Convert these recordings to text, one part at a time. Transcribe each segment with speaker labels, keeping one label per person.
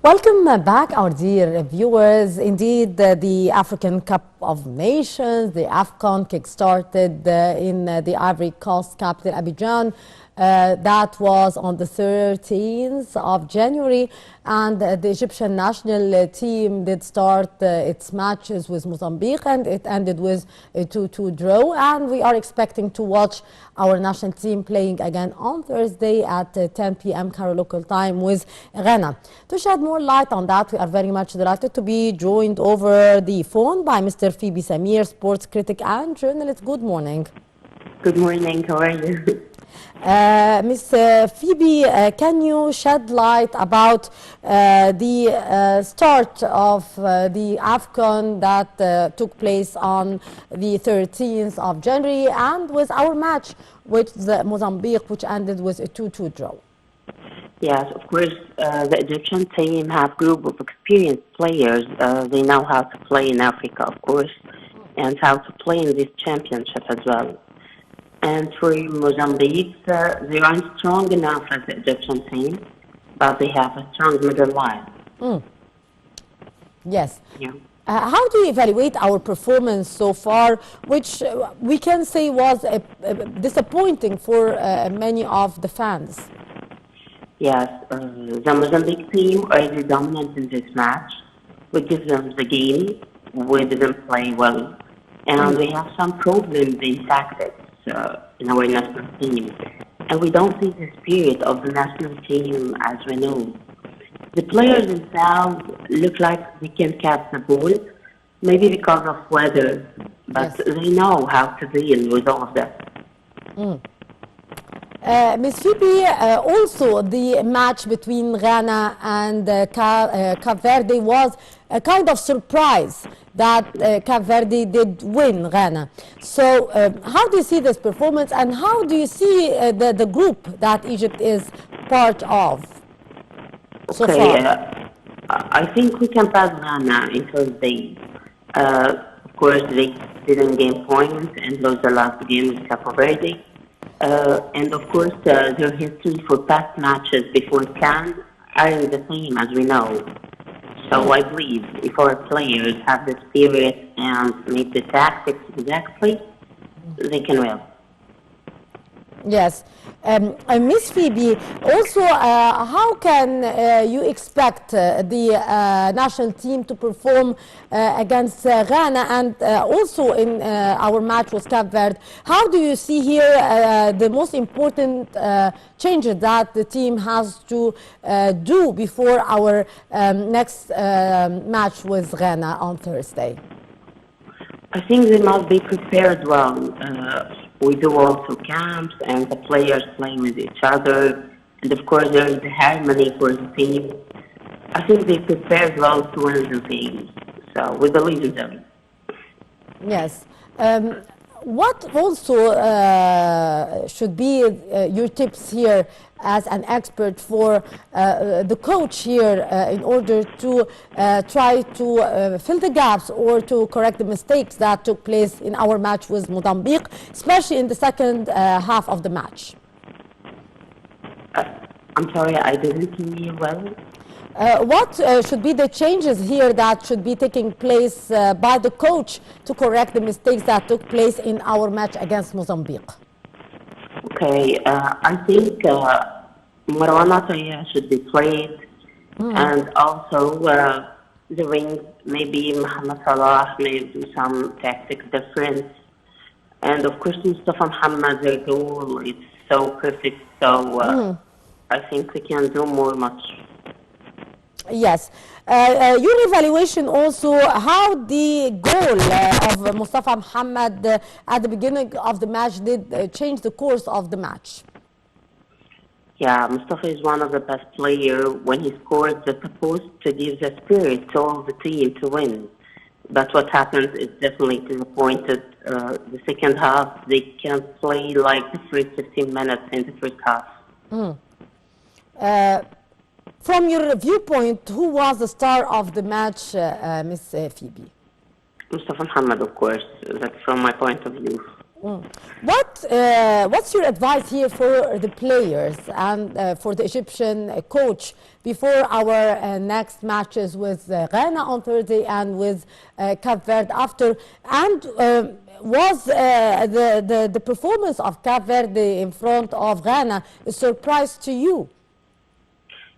Speaker 1: Welcome back, our dear viewers. Indeed, the African Cup of Nations, the AFCON, kick-started in the Ivory Coast capital, Abidjan. That was on the 13th of January, and the Egyptian national team did start its matches with Mozambique, and it ended with a 2-2 draw. And we are expecting to watch our national team playing again on Thursday at 10 p.m. Cairo local time with Ghana. To shed more light on that, we are very much delighted to be joined over the phone by Mr. Fibi Samir, sports critic and journalist. Good morning.
Speaker 2: Good morning. How are you?
Speaker 1: Ms. Fibi, can you shed light about the start of the AFCON that took place on the 13th of January and with our match with Mozambique, which ended with a 2-2 draw?
Speaker 2: Yes, of course, the Egyptian team have a group of experienced players. They know how to play in Africa, of course, and how to play in this championship as well. And for Mozambique, they aren't strong enough as the Egyptian team, but they have a strong middle line.
Speaker 1: Yes.
Speaker 2: Yeah.
Speaker 1: How do you evaluate our performance so far, which we can say was disappointing for many of the fans?
Speaker 2: Yes, the Mozambique team are the dominant in this match. We give them the game. We didn't play well. And we have some problems in tactics in our national team. And we don't see the spirit of the national team as we know. The players themselves look like they can catch the ball, maybe because of weather, but yes, they know how to deal with all of that.
Speaker 1: Ms. Fibi, also the match between Ghana and Cape Verde was a kind of surprise that Cape Verde did win Ghana. So how do you see this performance, and how do you see the group that Egypt is part of so far?
Speaker 2: I think we can pass Ghana in Thursday. Of course, they didn't gain points and lost the last game with Cape Verde. And of course, their history for past matches before CAN aren't the same as we know. So I believe if our players have the spirit and make the tactics exactly, they can win.
Speaker 1: Yes. Ms. Fibi, also, how can you expect the national team to perform against Ghana, and also in our match with Cape Verde? How do you see here the most important changes that the team has to do before our next match with Ghana on Thursday?
Speaker 2: I think they must be prepared well. We do also camps, and the players play with each other, and of course there is the harmony for the team. I think they prepared well to win the game, so we believe in them.
Speaker 1: Yes. What also should be your tips here as an expert for the coach here in order to try to fill the gaps or to correct the mistakes that took place in our match with Mozambique, especially in the second half of the match?
Speaker 2: I'm sorry, I didn't hear you well.
Speaker 1: What should be the changes here that should be taking place by the coach to correct the mistakes that took place in our match against Mozambique?
Speaker 2: Okay, I think Marwan Ataya should be played, and also the wing, maybe Mohamed Salah may do some tactics difference, and of course Mustafa Mohamed, their goal, it's so perfect, so I think we can do much.
Speaker 1: Yes. Your evaluation also, how the goal of Mustafa Mohamed at the beginning of the match did change the course of the match?
Speaker 2: Yeah, Mustafa is one of the best players. When he scored, they're supposed to give the spirit to all the team to win. But what happens is definitely disappointed. The second half, they can't play like the first 15 minutes in the first half.
Speaker 1: From your viewpoint, who was the star of the match, Ms. Fibi?
Speaker 2: Mustafa Mohamed, of course. That's from my point of view.
Speaker 1: What's your advice here for the players and for the Egyptian coach before our next matches with Ghana on Thursday and with Cape Verde after? And was the performance of Cape Verde in front of Ghana a surprise to you?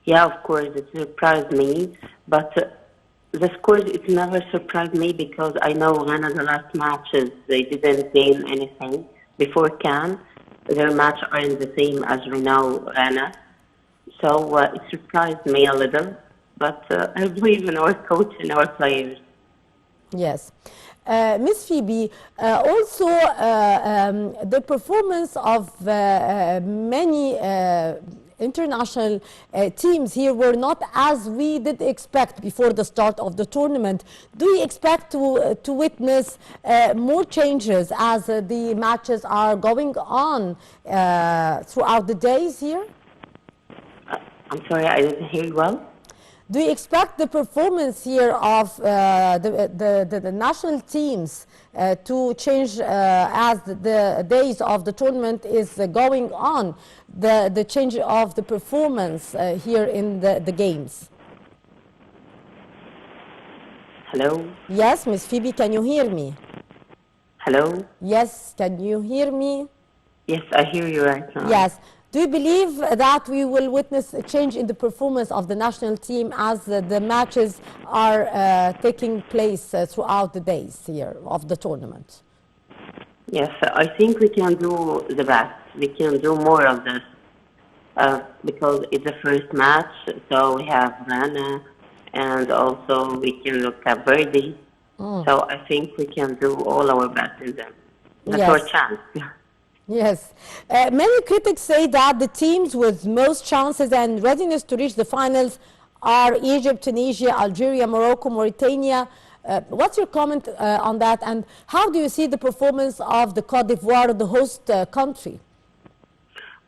Speaker 2: Yeah, of course, it surprised me, but the scores, it never surprised me because I know Ghana, the last matches, they didn't gain anything. Before CAN, their match aren't the same as we know Ghana. So it surprised me a little, but I believe in our coach and our players.
Speaker 1: Yes. Miss Fibi, also the performance of many international teams here were not as we did expect before the start of the tournament. Do you expect to witness more changes as the matches are going on throughout the days here?
Speaker 2: I'm sorry, I didn't hear you well.
Speaker 1: Do you expect the performance here of the national teams to change as the days of the tournament is going on, the change of the performance here in the games?
Speaker 2: Hello?
Speaker 1: Yes, Ms. Phoebe, can you hear me?
Speaker 2: Hello?
Speaker 1: Yes, can you hear me?
Speaker 2: Yes, I hear you right now.
Speaker 1: Yes. Do you believe that we will witness a change in the performance of the national team as the matches are taking place throughout the days here of the tournament?
Speaker 2: Yes, I think we can do the best. We can do more of this because it's the first match, so we have Ghana and also we can look at Verdi. So I think we can do all our best in them. That's our chance.
Speaker 1: Yes. Many critics say that the teams with most chances and readiness to reach the finals are Egypt, Tunisia, Algeria, Morocco, Mauritania. What's your comment on that? And how do you see the performance of the Côte d'Ivoire, the host country?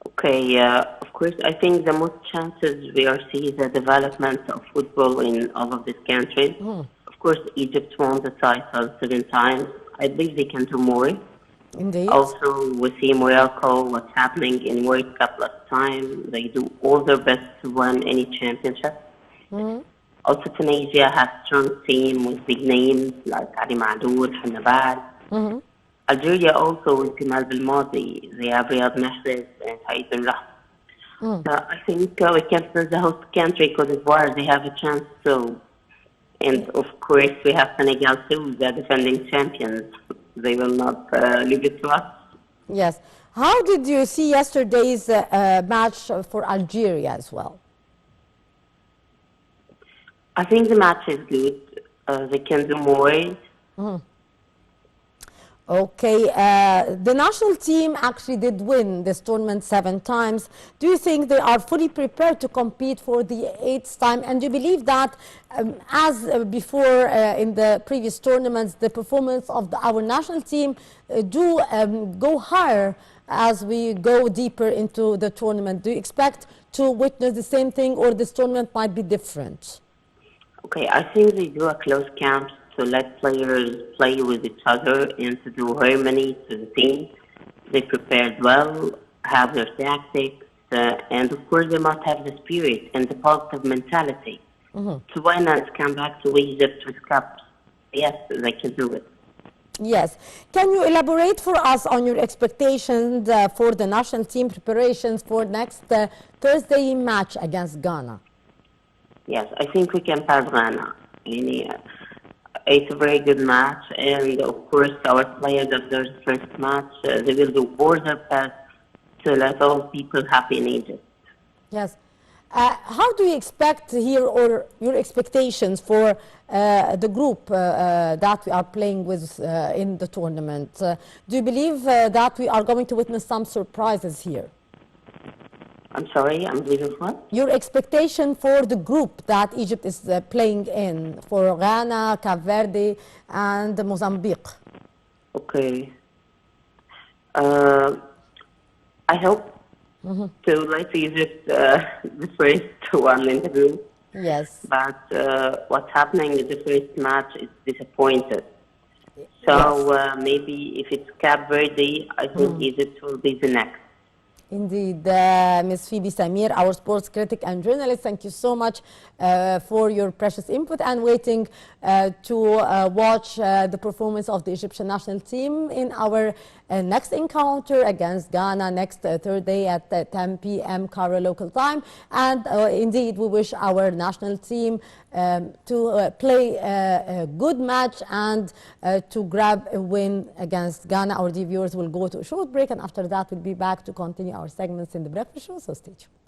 Speaker 2: Okay, of course, I think the most chances we are seeing the development of football in all of these countries. Of course, Egypt won the title 7 times. I believe they can do more.
Speaker 1: Indeed.
Speaker 2: Also, we see Morocco, what's happening in World Cup last time. They do all their best to win any championship. Also, Tunisia has a strong team with big names like Ali Maadoud, Hannibal. Algeria also with Kemal Belmadi. They have Riyad Mahrez and Saïd Ben I think we can say the host country, Côte d'Ivoire, they have a chance too. And of course, we have Senegal too, the defending champions. They will not leave it to us.
Speaker 1: Yes. How did you see yesterday's match for Algeria as well?
Speaker 2: I think the match is good. They can do more.
Speaker 1: Okay, the national team actually did win this tournament 7 times. Do you think they are fully prepared to compete for the 8th time? And do you believe that, as before in the previous tournaments, the performance of our national team do go higher as we go deeper into the tournament? Do you expect to witness the same thing, or this tournament might be different?
Speaker 2: Okay, I think they do a close camp to let players play with each other and to do harmony to the team. They prepared well, have their tactics, and of course they must have the spirit and the positive mentality to why not come back to Egypt with cups. Yes, they can do it.
Speaker 1: Yes. Can you elaborate for us on your expectations for the national team preparations for next Thursday match against Ghana?
Speaker 2: Yes, I think we can pass Ghana. It's a very good match, and of course our players of their first match, they will do all their best to let all people happy in Egypt.
Speaker 1: Yes. How do you expect here, or your expectations for the group that we are playing with in the tournament? Do you believe that we are going to witness some surprises here?
Speaker 2: I'm sorry, I'm leaving what?
Speaker 1: Your expectation for the group that Egypt is playing in, for Ghana, Cape Verde, and Mozambique.
Speaker 2: Okay. I hope to let Egypt the first one in the group.
Speaker 1: Yes.
Speaker 2: But what's happening in the first match is disappointed. So maybe if it's Cape Verde, I think Egypt will be the next.
Speaker 1: Indeed, Ms. Fibi Samir, our sports critic and journalist, thank you so much for your precious input and waiting to watch the performance of the Egyptian national team in our next encounter against Ghana next Thursday at 10 p.m. Cairo local time. And indeed, we wish our national team to play a good match and to grab a win against Ghana. Our dear viewers will go to a short break, and after that we'll be back to continue our segments in the breakfast show, so stay tuned.